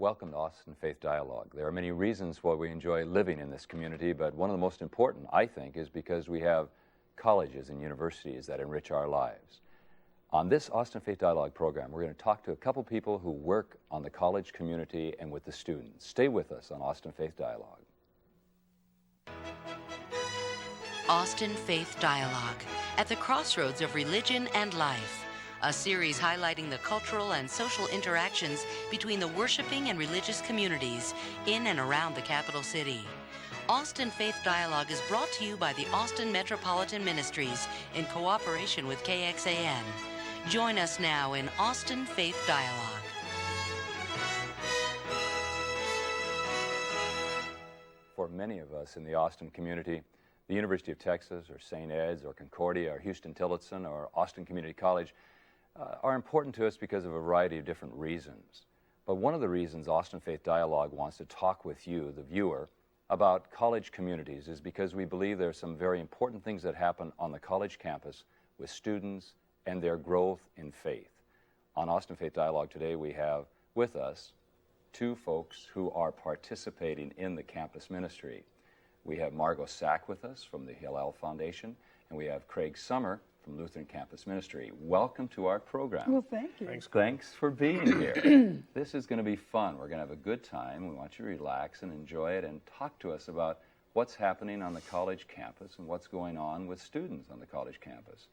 Welcome to Austin Faith Dialogue. There are many reasons why we enjoy living in this community, but one of the most important, I think, is because we have colleges and universities that enrich our lives. On this Austin Faith Dialogue program, we're going to talk to a couple people who work on the college community and with the students. Stay with us on Austin Faith Dialogue. Austin Faith Dialogue, at the crossroads of religion and life. A series highlighting the cultural and social interactions between the worshiping and religious communities in and around the capital city. Austin Faith Dialogue is brought to you by the Austin Metropolitan Ministries in cooperation with KXAN. Join us now in Austin Faith Dialogue. For many of us in the Austin community, the University of Texas or St. Ed's or Concordia or Houston-Tillotson or Austin Community College are important to us because of a variety of different reasons. But one of the reasons Austin Faith Dialogue wants to talk with you, the viewer, about college communities is because we believe there are some very important things that happen on the college campus with students and their growth in faith. On Austin Faith Dialogue today, we have with us two folks who are participating in the campus ministry. We have Margot Sack with us from the Hillel Foundation, and we have Craig Summer from Lutheran Campus Ministry. Welcome to our program. Well, thank you. Thanks for being here. This is going to be fun. We're going to have a good time. We want you to relax and enjoy it and talk to us about what's happening on the college campus and what's going on with students on the college campus.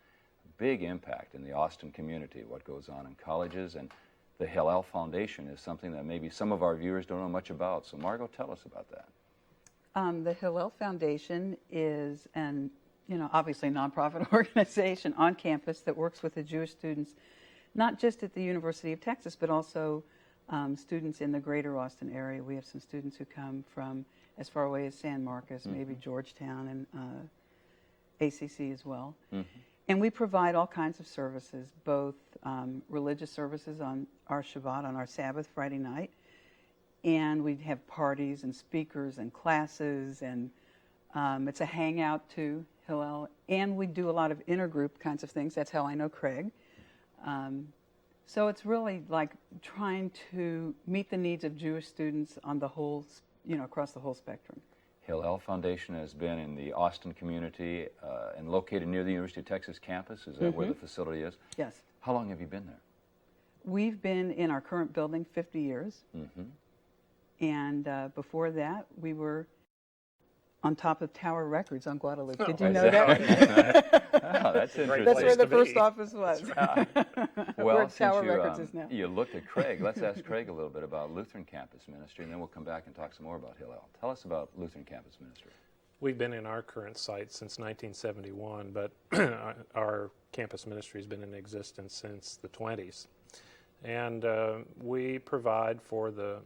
A big impact in the Austin community, what goes on in colleges, and the Hillel Foundation is something that maybe some of our viewers don't know much about. So Margot, tell us about that. The Hillel Foundation is an obviously nonprofit organization on campus that works with the Jewish students, not just at the University of Texas, but also students in the greater Austin area. We have some students who come from as far away as San Marcos, maybe Georgetown, and ACC as well. And we provide all kinds of services, both religious services on our Shabbat, on our Sabbath, Friday night, and we have parties and speakers and classes, and it's a hangout too, Hillel, and we do a lot of intergroup kinds of things. That's how I know Craig. So it's really like trying to meet the needs of Jewish students on the whole, across the whole spectrum. Hillel Foundation has been in the Austin community and located near the University of Texas campus. Is that where the facility is? Yes. How long have you been there? We've been in our current building 50 years. And before that, we were on top of Tower Records on Guadalupe. Did you know that? Oh, that's interesting. That's where the first office was. Well, where Tower since Records is now. You looked at Craig, let's ask Craig a little bit about Lutheran Campus Ministry, and then we'll come back and talk some more about Hillel. Tell us about Lutheran Campus Ministry. We've been in our current site since 1971, but our campus ministry has been in existence since the 20s. And we provide for the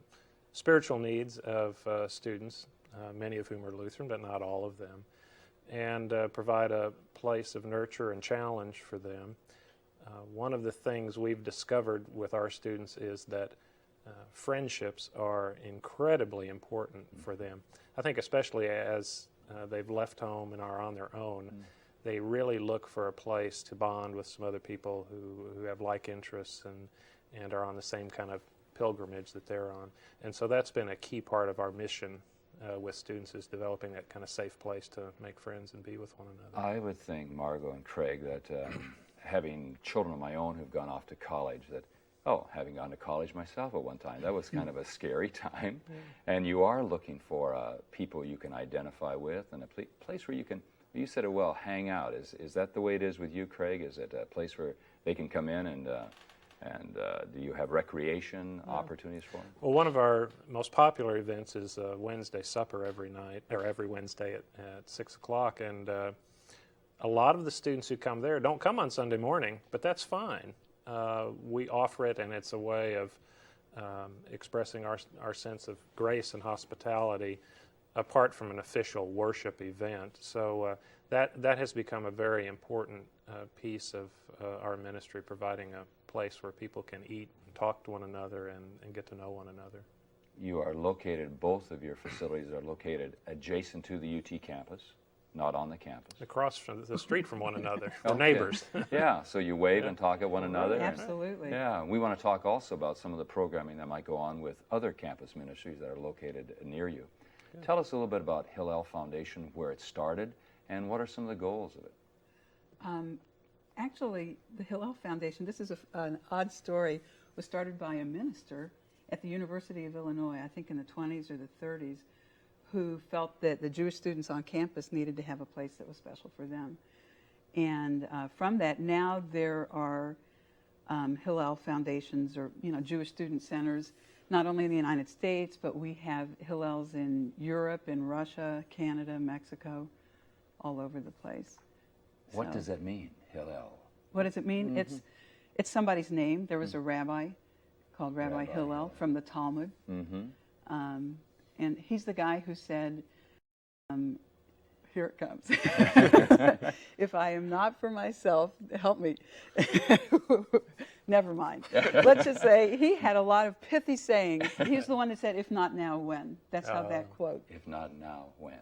spiritual needs of students, many of whom are Lutheran, but not all of them, and provide a place of nurture and challenge for them. One of the things we've discovered with our students is that friendships are incredibly important for them. I think especially as they've left home and are on their own, they really look for a place to bond with some other people who have like interests and are on the same kind of pilgrimage that they're on. And so that's been a key part of our mission with students, is developing that kind of safe place to make friends and be with one another. I would think, Margot and Craig, that having children of my own who've gone off to college, having gone to college myself at one time, that was kind of a scary time. And you are looking for people you can identify with and a place where you said it well, hang out. Is that the way it is with you, Craig? Is it a place where they can come in and do you have recreation opportunities for them? Well, one of our most popular events is Wednesday supper every night, or every Wednesday at 6 o'clock. And a lot of the students who come there don't come on Sunday morning, but that's fine. We offer it, and it's a way of expressing our sense of grace and hospitality apart from an official worship event. So that has become a very important piece of our ministry, providing a place where people can eat and talk to one another and get to know one another. You are located, both of your facilities are located adjacent to the UT campus. not on the campus. Across from the street from one another, Okay. we're neighbors. Yeah, so you wave and talk at one another. and- Absolutely. Yeah, we want to talk also about some of the programming that might go on with other campus ministries that are located near you. Tell us a little bit about Hillel Foundation, where it started, and what are some of the goals of it? Actually, the Hillel Foundation, this is an odd story, was started by a minister at the University of Illinois, I think in the 20s or the 30s, who felt that the Jewish students on campus needed to have a place that was special for them. And from that, now there are Hillel Foundations, or Jewish student centers, not only in the United States, but we have Hillels in Europe, in Russia, Canada, Mexico, all over the place. What So- does that mean, Hillel? What does it mean? It's somebody's name. There was a rabbi called Rabbi Rabbi Hillel Hillel. from the Talmud. And he's the guy who said, here it comes. If I am not for myself, help me. Never mind. Let's just say he had a lot of pithy sayings. He's the one that said, if not now, when? That's how that quote. If not now, when?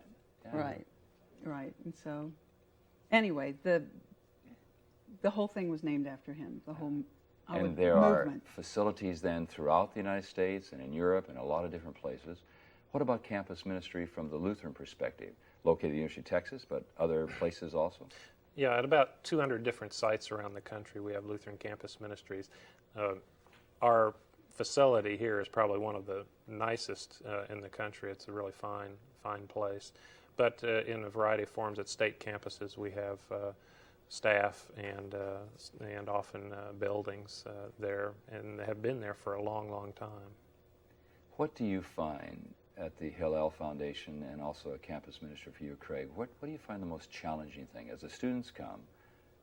Yeah. Right. And so, anyway, the whole thing was named after him. The whole And there movement. are facilities then throughout the United States and in Europe and a lot of different places. What about campus ministry from the Lutheran perspective? Located at the University of Texas, but other places also? Yeah, at about 200 different sites around the country, we have Lutheran campus ministries. Our facility here is probably one of the nicest in the country. It's a really fine place. But in a variety of forms at state campuses, we have staff and often buildings there, and have been there for a long time. What do you find at the Hillel Foundation and also a campus minister for you, Craig? What do you find the most challenging thing? As the students come,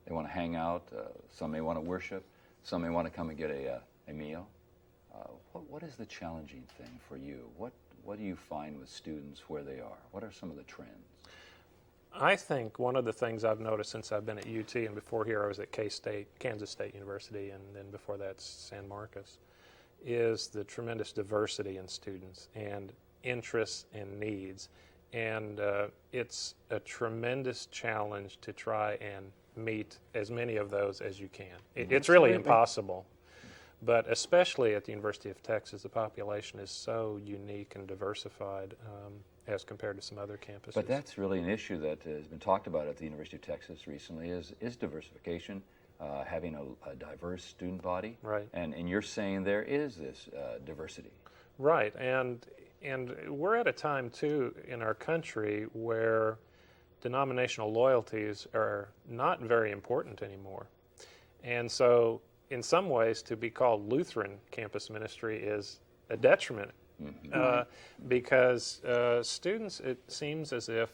they want to hang out, some may want to worship, some may want to come and get a meal. What is the challenging thing for you? What do you find with students where they are? What are some of the trends? I think one of the things I've noticed since I've been at UT, and before here I was at K-State, Kansas State University, and then before that San Marcos, is the tremendous diversity in students and interests and needs. And it's a tremendous challenge to try and meet as many of those as you can. It's really impossible. But especially at the University of Texas, the population is so unique and diversified as compared to some other campuses. But that's really an issue that has been talked about at the University of Texas recently is diversification, having a diverse student body. Right. And you're saying there is this diversity. Right, and we're at a time too in our country where denominational loyalties are not very important anymore. And so in some ways to be called Lutheran campus ministry is a detriment because students, it seems as if,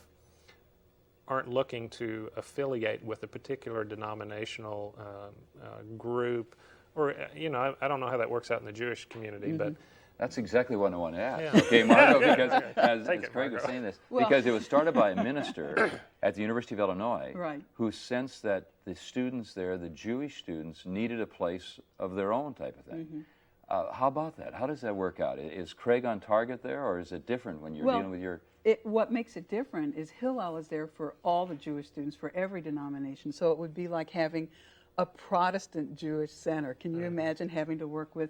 aren't looking to affiliate with a particular denominational group, or I don't know how that works out in the Jewish community, but That's exactly what I want to ask. Yeah. Okay, Margo, because as Take it, Craig was Margo. saying this, Well- because it was started by a minister at the University of Illinois Right. who sensed that the students there, the Jewish students, needed a place of their own type of thing. How about that? How does that work out? Is Craig on target there, or is it different when you're Well, dealing with your... What makes it different is Hillel is there for all the Jewish students, for every denomination. So it would be like having a Protestant Jewish center. Can you imagine having to work with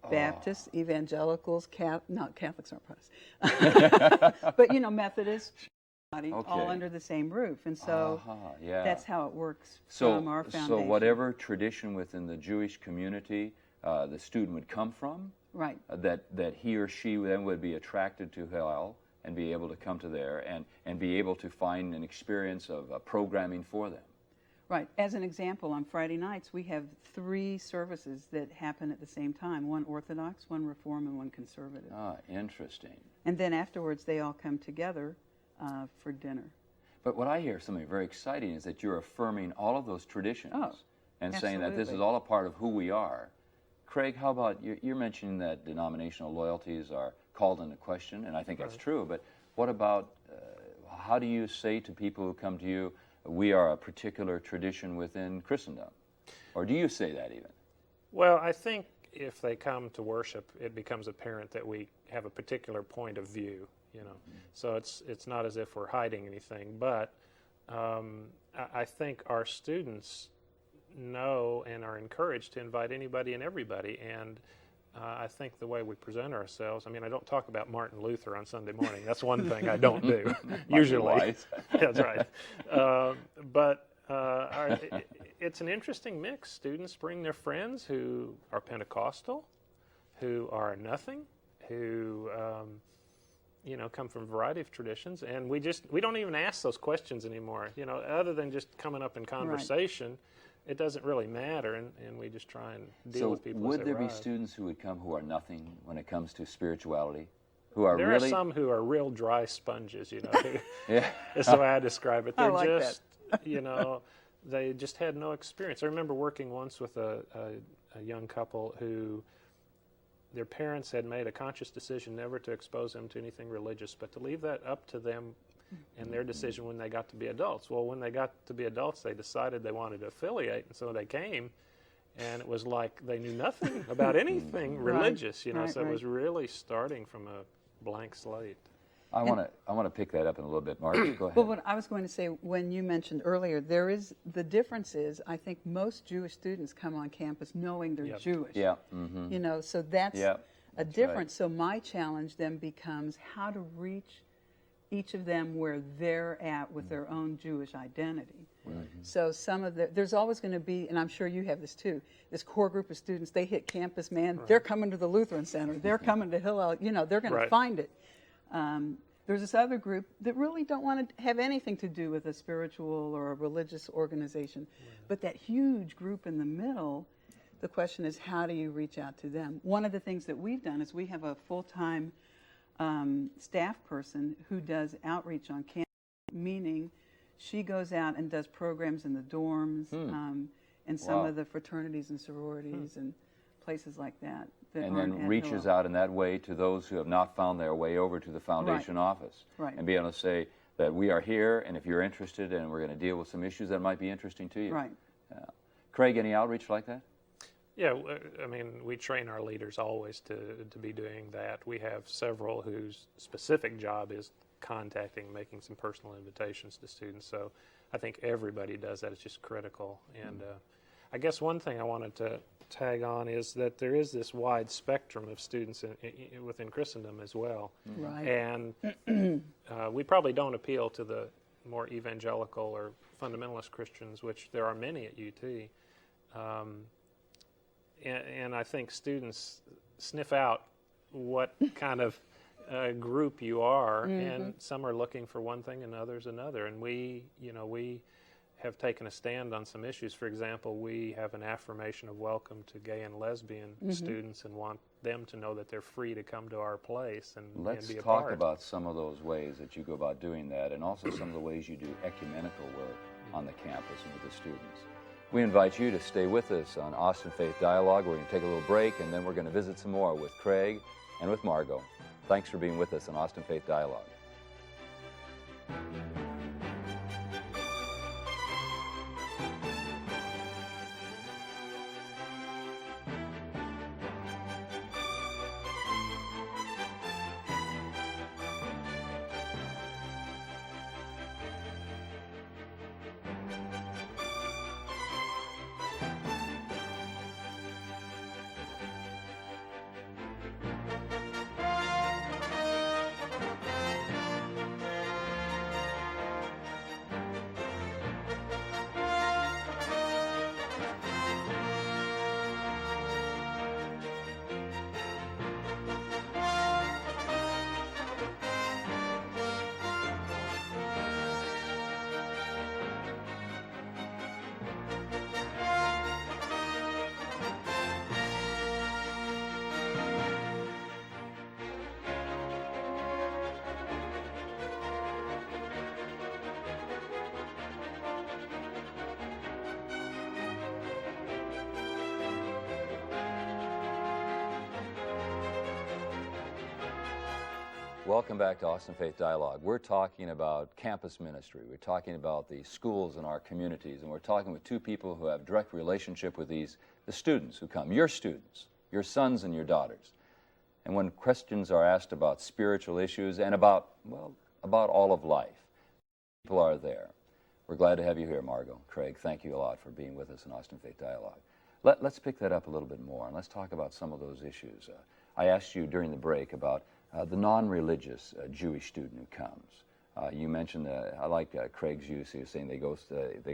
Baptists, evangelicals, Catholics aren't Protestants, but Methodists, all under the same roof. And so yeah. that's how it works So, from our foundation. so whatever tradition within the Jewish community the student would come from, Right. that he or she then would be attracted to Hillel and be able to come to there and be able to find an experience of programming for them. Right. As an example, on Friday nights, we have 3 services that happen at the same time, one Orthodox, one Reform, and one Conservative. Ah, interesting. And then afterwards, they all come together for dinner. But what I hear, something very exciting, is that you're affirming all of those traditions and saying that this is absolutely. all a part of who we are. Craig, how about, you're mentioning that denominational loyalties are called into question, and I think that's true, but what about, how do you say to people who come to you, we are a particular tradition within Christendom? Or do you say that even? Well, I think if they come to worship, it becomes apparent that we have a particular point of view. you know. So it's not as if we're hiding anything, but I think our students know and are encouraged to invite anybody and everybody, and I think the way we present ourselves, I mean, I don't talk about Martin Luther on Sunday morning. That's one thing I don't do, usually. That's right. But it's an interesting mix. Students bring their friends who are Pentecostal, who are nothing, who you know, come from a variety of traditions, and we don't even ask those questions anymore. You know, other than just coming up in conversation. Right. It doesn't really matter, and we just try and deal with people. So would as they there be arrive. students who would come who are nothing when it comes to spirituality? Who are there really... are some who are real dry sponges, you know. Yeah. That's the way I describe it. They're like just, you know, they just had no experience. I remember working once with a young couple who their parents had made a conscious decision never to expose them to anything religious, but to leave that up to them and their decision when they got to be adults. Well, when they got to be adults, they decided they wanted to affiliate, and so they came, and it was like they knew nothing about anything religious, you know, right, so it was really starting from a blank slate. I want to pick that up in a little bit, Mark. Go ahead. Well, what I was going to say, when you mentioned earlier, the difference is, I think most Jewish students come on campus knowing they're Jewish. Yeah. Mm-hmm. You know, so that's a difference. Right. So my challenge then becomes how to reach each of them where they're at with their own Jewish identity. Mm-hmm. So there's always going to be, and I'm sure you have this too, this core group of students, they hit campus, man, they're coming to the Lutheran Center, they're coming to Hillel, you know, they're going to find it. There's this other group that really don't want to have anything to do with a spiritual or a religious organization. But that huge group in the middle, the question is, how do you reach out to them? One of the things that we've done is we have a full-time staff person who does outreach on campus, meaning she goes out and does programs in the dorms and some of the fraternities and sororities and places like that. And then reaches out in that way to those who have not found their way over to the foundation office. Right. And be able to say that we are here, and if you're interested, and we're going to deal with some issues that might be interesting to you. Right. Craig, any outreach like that? Yeah, I mean, we train our leaders always to be doing that. We have several whose specific job is contacting, making some personal invitations to students. So I think everybody does that. It's just critical. And I guess one thing I wanted to tag on is that there is this wide spectrum of students within Christendom as well. Right. And we probably don't appeal to the more evangelical or fundamentalist Christians, which there are many at UT. And I think students sniff out what kind of group you are, and some are looking for one thing and others another. And we have taken a stand on some issues. For example, we have an affirmation of welcome to gay and lesbian students and want them to know that they're free to come to our place and be a part. Let's talk about some of those ways that you go about doing that, and also some of the ways you do ecumenical work on the campus and with the students. We invite you to stay with us on Austin Faith Dialogue. We're going to take a little break, and then we're going to visit some more with Craig and with Margot. Thanks for being with us on Austin Faith Dialogue. Welcome back to Austin Faith Dialogue. We're talking about campus ministry. We're talking about the schools in our communities, and we're talking with two people who have direct relationship with the students who come, your students, your sons and your daughters. and when questions are asked about spiritual issues and about, well, about all of life, people are there. We're glad to have you here, Margot. Craig, thank you a lot for being with us in Austin Faith Dialogue. Let's pick that up a little bit more, and let's talk about some of those issues. I asked you during the break about the non-religious Jewish student who comes. You mentioned, I like Craig's use. He was saying they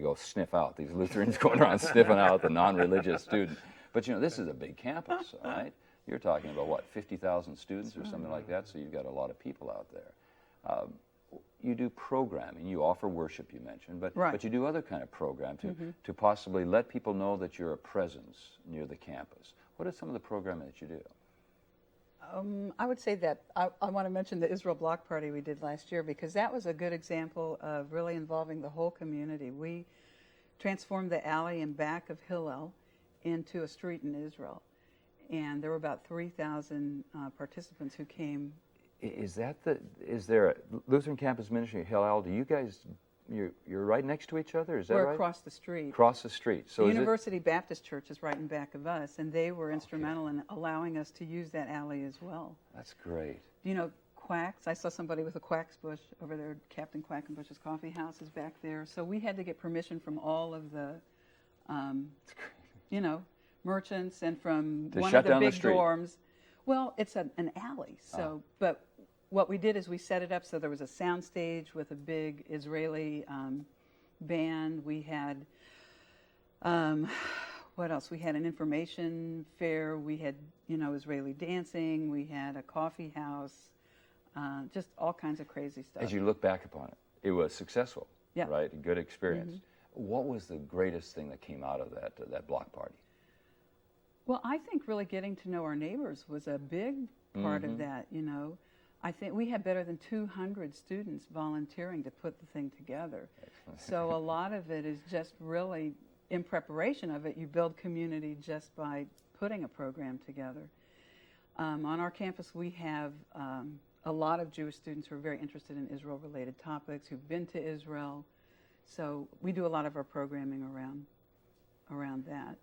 go sniff out. These Lutherans going around sniffing out the non-religious student. But you know, this is a big campus, all right? You're talking about what, 50,000 students or something like that. So you've got a lot of people out there. You do programming. You offer worship, you mentioned, but you do other kind of program to possibly let people know that you're a presence near the campus. What is some of the programming that you do? I would say that I want to mention the Israel Block Party we did last year, because that was a good example of really involving the whole community. We transformed the alley in back of Hillel into a street in Israel, and there were about 3,000 participants who came. Is there a Lutheran Campus Ministry, Hillel? Do you guys, you're right next to each other? Is that right? We're across the street. Across the street. So University Baptist Church is right in back of us, and they were instrumental in allowing us to use that alley as well. That's great. Do you know Quacks? I saw somebody with a Quacks bush over there. Captain Quackenbush's coffee house is back there. So we had to get permission from all of the, merchants and from one of the big dorms. Well, it's an alley. So, but what we did is we set it up so there was a sound stage with a big Israeli band. We had, what else? We had an information fair. We had, Israeli dancing. We had a coffee house. Just all kinds of crazy stuff. As you look back upon it, it was successful, yeah. right? A good experience. What was the greatest thing that came out of that block party? Well, I think really getting to know our neighbors was a big part of that, I think we had better than 200 students volunteering to put the thing together. So a lot of it is just really, in preparation of it, you build community just by putting a program together. On our campus, we have a lot of Jewish students who are very interested in Israel-related topics, who've been to Israel. So we do a lot of our programming around that.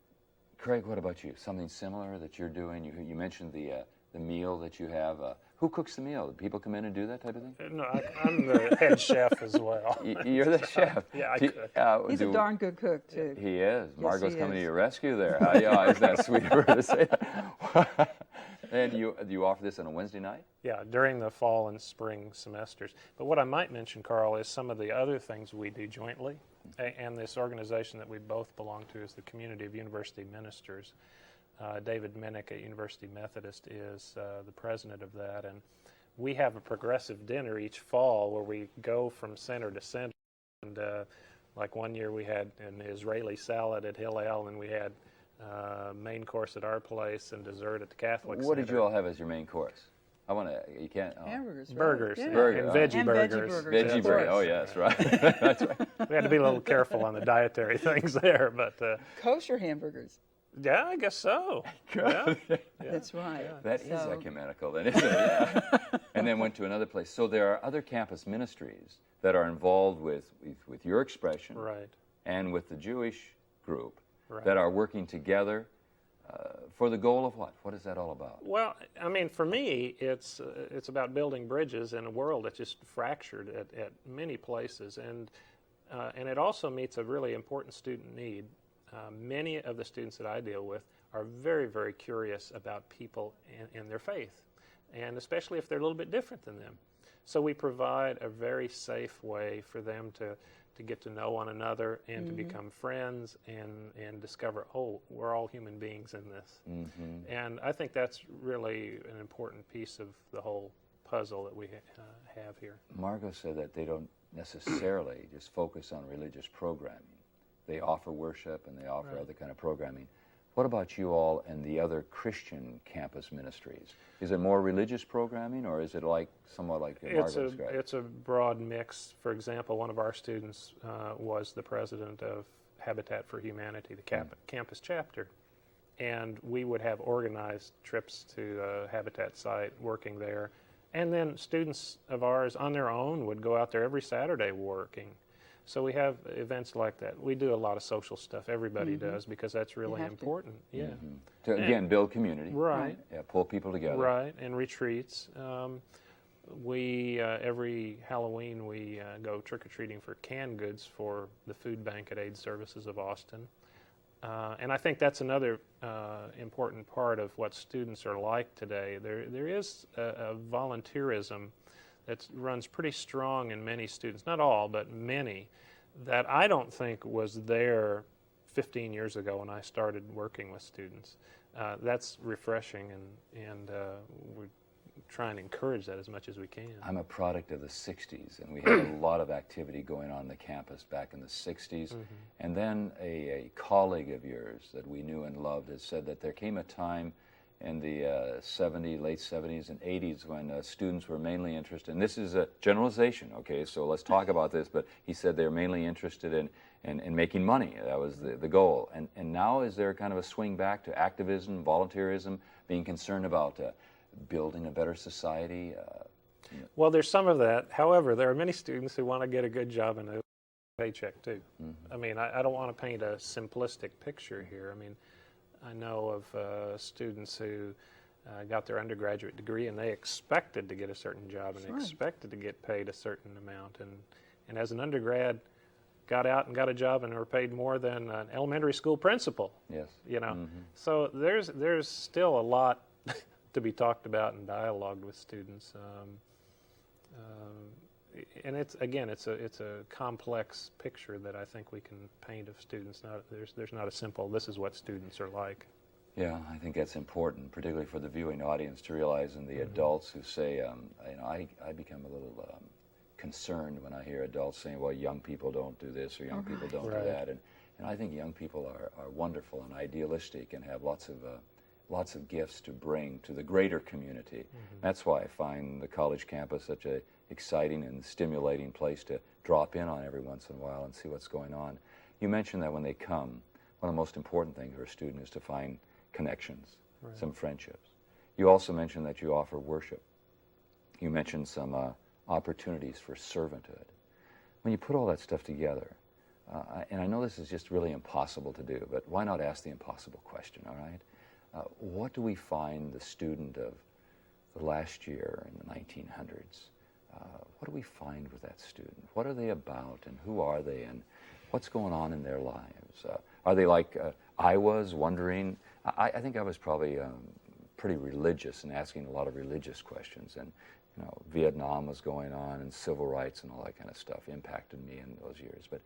Craig, what about you? Something similar that you're doing? You mentioned the meal that you have. Who cooks the meal? Do people come in and do that type of thing? No, I'm the head chef as well. You're the chef. Yeah, I cook. He's a darn good cook, too. He is. Yes, Margot's he coming is. to your rescue there. Yeah, isn't that sweet of her to say that? And you offer this on a Wednesday night? Yeah, during the fall and spring semesters. But what I might mention, Carl, is some of the other things we do jointly. And this organization that we both belong to is the Community of University Ministers. David Minnick at University Methodist is the president of that. And we have a progressive dinner each fall where we go from center to center. And like one year we had an Israeli salad at Hillel, and we had main course at our place and dessert at the Catholic Center. What did you all have as your main course? I want to, you can't. Oh. Hamburgers, right? Burgers. Yeah. Burger, And oh. veggie And burgers. veggie burgers. Veggie Of burger. course. Oh, yes, right. That's right. We had to be a little careful on the dietary things there, but Kosher hamburgers. yeah, I guess so. Yeah. That's right. That is So- ecumenical, then, isn't it? Yeah. And then went to another place. So there are other campus ministries that are involved with your expression Right. and with the Jewish group Right. that are working together for the goal of what? What is that all about? Well, I mean, for me, it's about building bridges in a world that's just fractured at many places, and it also meets a really important student need. Many of the students that I deal with are very, very curious about people and their faith, and especially if they're a little bit different than them. So we provide a very safe way for them to get to know one another and to become friends and discover, oh, we're all human beings in this. And I think that's really an important piece of the whole puzzle that we have here. Margot said that they don't necessarily just focus on religious programming. They offer worship and they offer other kind of programming. What about you all and the other Christian campus ministries? Is it more religious programming, or is it somewhat like Margot described? It's a broad mix. For example, one of our students was the president of Habitat for Humanity, the campus chapter. And we would have organized trips to a Habitat site working there. And then students of ours on their own would go out there every Saturday working. So we have events like that. We do a lot of social stuff. Everybody does, because that's really have to. important. Yeah. To, again, build community. Right. Yeah, pull people together. Right, and retreats. We every Halloween we go trick-or-treating for canned goods for the food bank at Aid Services of Austin. And I think that's another important part of what students are like today. There is a volunteerism that runs pretty strong in many students, not all, but many, that I don't think was there 15 years ago when I started working with students. That's refreshing, and we try and encourage that as much as we can. I'm a product of the 60s, and we had a lot of activity going on the campus back in the 60s. And then a colleague of yours that we knew and loved has said that there came a time in the late 70s and 80s when students were mainly interested, and this is a generalization, okay, so let's talk about this, but he said they were mainly interested in making money. That was the goal. And now is there kind of a swing back to activism, volunteerism, being concerned about building a better society? Well, there's some of that. However, there are many students who want to get a good job and a paycheck too. I mean, I don't want to paint a simplistic picture here. I mean, I know of students who got their undergraduate degree and they expected to get a certain job and expected to get paid a certain amount. And as an undergrad, got out and got a job and were paid more than an elementary school principal. Yes. You know, so there's still a lot to be talked about and dialogued with students. And it's a complex picture that I think we can paint of students. There's not a simple, this is what students are like. Yeah, I think that's important, particularly for the viewing audience, to realize, and the adults who say, I become a little concerned when I hear adults saying, well, young people don't do this or young people don't do that. And I think young people are wonderful and idealistic and have lots of gifts to bring to the greater community. That's why I find the college campus such a exciting and stimulating place to drop in on every once in a while and see what's going on. You mentioned that when they come, one of the most important things for a student is to find connections, some friendships. You also mentioned that you offer worship. You mentioned some opportunities for servanthood. When you put all that stuff together, and I know this is just really impossible to do, but why not ask the impossible question, all right? What do we find the student of the last year in the 1900s? What do we find with that student? What are they about, and who are they, and what's going on in their lives? Are they like I was, wondering? I think I was probably pretty religious and asking a lot of religious questions, and Vietnam was going on, and civil rights and all that kind of stuff impacted me in those years. But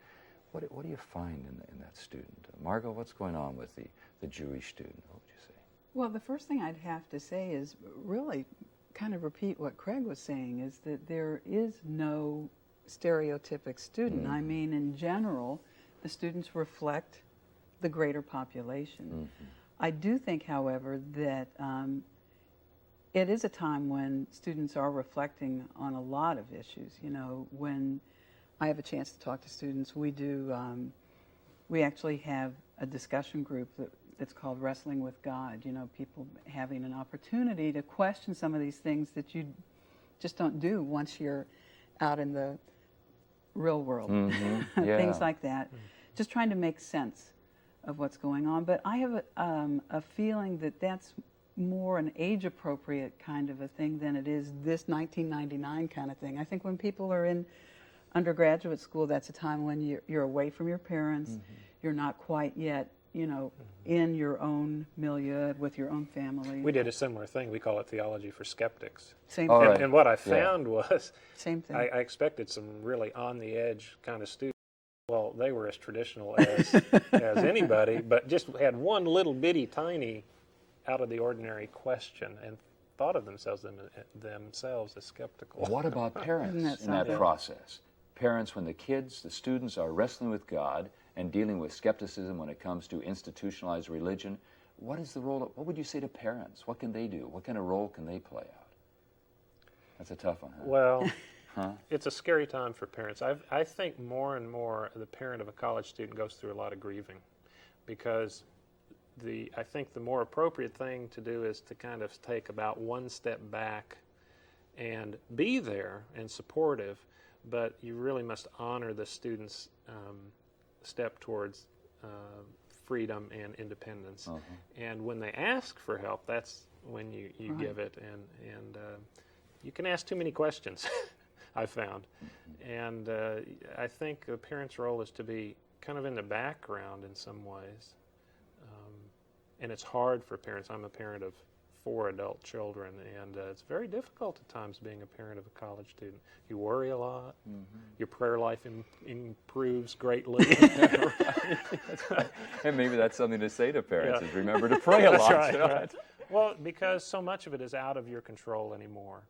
what do you find in that student? Margot, what's going on with the Jewish student? What would you say? Well, the first thing I'd have to say is really kind of repeat what Craig was saying, is that there is no stereotypic student. I mean, in general, the students reflect the greater population. I do think, however, that it is a time when students are reflecting on a lot of issues. You know, when I have a chance to talk to students, we actually have a discussion group that's called Wrestling with God. You know, people having an opportunity to question some of these things that you just don't do once you're out in the real world. Things like that. Just trying to make sense of what's going on. But I have a feeling that that's more an age-appropriate kind of a thing than it is this 1999 kind of thing. I think when people are in undergraduate school, that's a time when you're away from your parents, you're not quite yet, in your own milieu with your own family. We did a similar thing. We call it theology for skeptics. Same All thing. right. And what I found was, Same thing. I expected some really on-the-edge kind of students. Well, they were as traditional as anybody, but just had one little bitty tiny out-of-the-ordinary question and thought of themselves as skeptical. What about parents in that process? Parents, when the students are wrestling with God and dealing with skepticism when it comes to institutionalized religion, what is the role? What would you say to parents? What can they do? What kind of role can they play out? That's a tough one, huh? Well, it's a scary time for parents. I think more and more the parent of a college student goes through a lot of grieving, because I think the more appropriate thing to do is to kind of take about one step back and be there and supportive, but you really must honor the student's step towards freedom and independence. And when they ask for help, that's when you give it, and you can ask too many questions, I've found. And I think the parent's role is to be kind of in the background in some ways. And it's hard for parents. I'm a parent of 4 adult children, and it's very difficult at times being a parent of a college student. You worry a lot. Your prayer life improves greatly. That's right. And maybe that's something to say to parents, is remember to pray a lot. That's right. Well, because so much of it is out of your control anymore.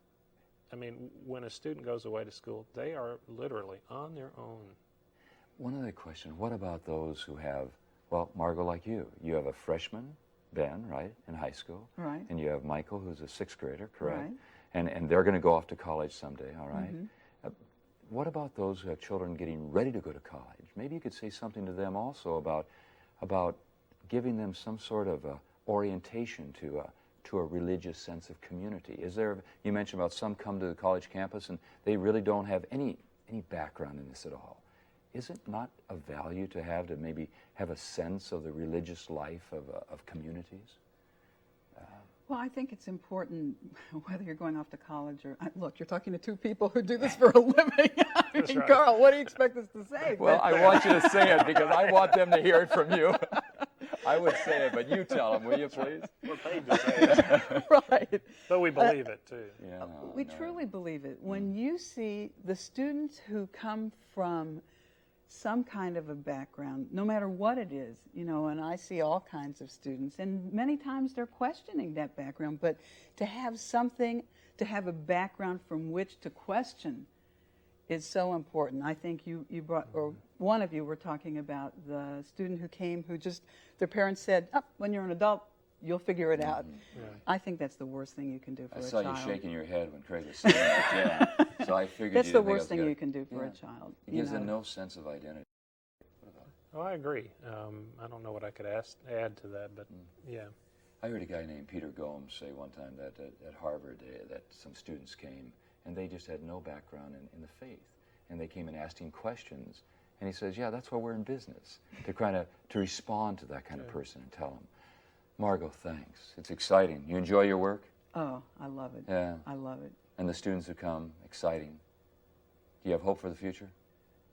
I mean, when a student goes away to school, they are literally on their own. One other question, what about those who have, well, Margot, like you have a freshman, Ben, right, in high school. Right. And you have Michael, who's a 6th grader, correct? Right. And they're going to go off to college someday, all right? What about those who have children getting ready to go to college? Maybe you could say something to them also about giving them some sort of orientation to a religious sense of community. Is there, you mentioned about some come to the college campus and they really don't have any background in this at all. Is it not of value to maybe have a sense of the religious life of communities? Well, I think it's important whether you're going off to college or, look, you're talking to 2 people who do this for a living. I mean, right. Carl, what do you expect us to say? Well, I want you to say it because I want them to hear it from you. I would say it, but you tell them, will you please? We're paid to say it. Right. But we believe it, too. Yeah, We truly believe it. When you see the students who come from some kind of a background, no matter what it is, and I see all kinds of students, and many times they're questioning that background, but to have a background from which to question is so important. I think you brought, or one of you were talking about the student who came who just, their parents said, when you're an adult, you'll figure it out. I think that's the worst thing you can do for a child. I saw you shaking your head when Craig was saying that, yeah. So I figured that's the worst thing you can do for a child. It gives them no sense of identity. Oh, I agree. I don't know what I could add to that, but yeah. I heard a guy named Peter Gomes say one time that at Harvard that some students came and they just had no background in the faith, and they came and asked him questions, and he says, yeah, that's why we're in business, to respond to that kind of person and tell them. Margot, thanks. It's exciting. You enjoy your work? Oh, I love it. Yeah. I love it. And the students who come, exciting. Do you have hope for the future?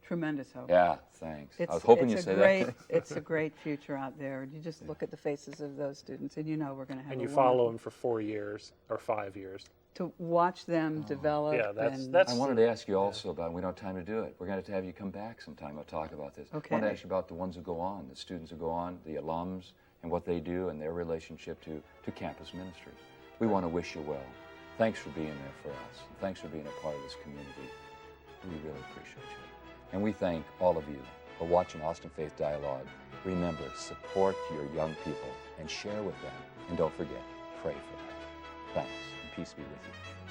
Tremendous hope. Yeah, thanks. I was hoping you'd say that. It's a great future out there. You just look at the faces of those students, and we're going to have. And you follow them for 4 years or 5 years. To watch them develop. Yeah, that's. I wanted to ask you also about, we don't have time to do it. We're going to have you come back sometime. We'll talk about this. Okay. I wanted to ask you about the ones who go on, the students who go on, the alums, and what they do and their relationship to campus ministry. We want to wish you well. Thanks for being there for us. And thanks for being a part of this community. We really appreciate you. And we thank all of you for watching Austin Faith Dialogue. Remember, support your young people and share with them. And don't forget, pray for them. Thanks, and peace be with you.